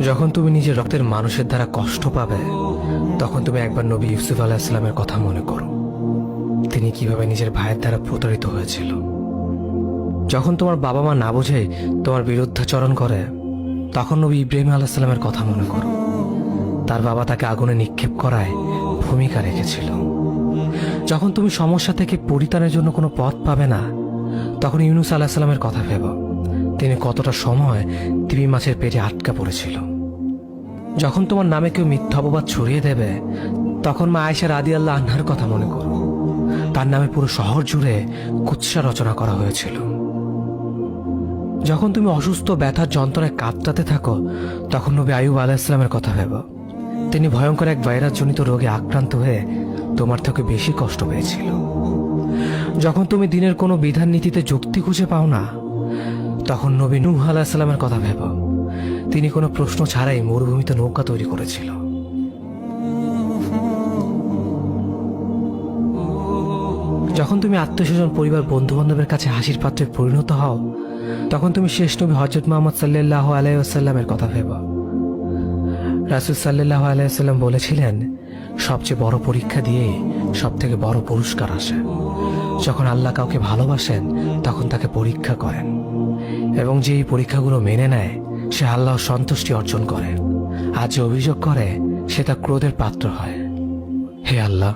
যখন তুমি নিজের রক্তের মানুষের দ্বারা কষ্ট পাবে, তখন তুমি একবার নবী ইউসুফ আলাইহিস সালামের কথা মনে করো। তিনি কিভাবে নিজের ভাইয়ের দ্বারা প্রতারিত হয়েছিল। যখন তোমার বাবা মা না বুঝে তোমার বিরুদ্ধাচরণ করে, তখন নবী ইব্রাহিম আলাইহিস সালামের কথা মনে করো। তার বাবা তাকে আগুনে নিক্ষেপ করায় ভূমিকা রেখেছিল। যখন তুমি সমস্যা থেকে পরিত্রাণের জন্য কোনো পথ পাবে না, তখন ইউনুস আলাইহিস সালামের কথা ভেবো। তিনি কতটা সময় তিমি মাছের পেটে আটকা পড়েছিল। যখন তোমার নামে কেউ মিথ্যা অপবাদ ছড়িয়ে দেবে, তখন মা আয়েশা রাদিয়াল্লাহু আনহার কথা মনে করো। তার নামে পুরো শহর জুড়ে কুৎসা রচনা করা হয়েছিল। যখন তুমি অসুস্থ ব্যথার যন্ত্রণায় কাঁদতে থাকো, তখন নবী আইয়ুব আলাইহিস সালামের কথা ভেবো। তিনি ভয়ঙ্কর এক ভাইরাসজনিত রোগে আক্রান্ত হয়ে তোমার থেকে বেশি কষ্ট পেয়েছিল। যখন তুমি দিনের কোনো বিধান নীতিতে যুক্তি খুঁজে পাও না, তখন নবী নূহ আলাইহিস সালামের কথা ভেবো। তিনি কোনো প্রশ্ন ছাড়াই মরুভূমিতে নৌকা তৈরি করেছিল। যখন তুমি আত্মীয়স্বজন, পরিবার, বন্ধু বান্ধবের কাছে হাসির পাত্রে পরিণত হও, তখন তুমি শেষ নবী হযরত মুহাম্মদ সাল্লাল্লাহু আলাইহি ওয়াসাল্লামের কথা ভেবো। রাসূল সাল্লাল্লাহু আলাইহি ওয়াসাল্লাম বলেছিলেন, সবচেয়ে বড় পরীক্ষা দিয়েই সব থেকে বড় পুরস্কার আসে। যখন আল্লাহ কাউকে ভালোবাসেন, তখন তাকে পরীক্ষা করেন, এবং যে এই পরীক্ষাগুলো মেনে নেয়, সে আল্লাহর সন্তুষ্টি অর্জন করে। আর যে অভিযোগ করে, সে তার ক্রোধের পাত্র হয়। হে আল্লাহ,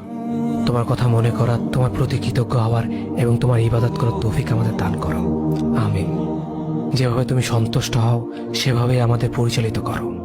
তোমার কথা মনে করা, তোমার প্রতি কৃতজ্ঞ হওয়ার এবং তোমার ইবাদত করার তৌফিক আমাদের দান করো। আমিন। যেভাবে তুমি সন্তুষ্ট হও, সেভাবেই আমাদের পরিচালিত করো।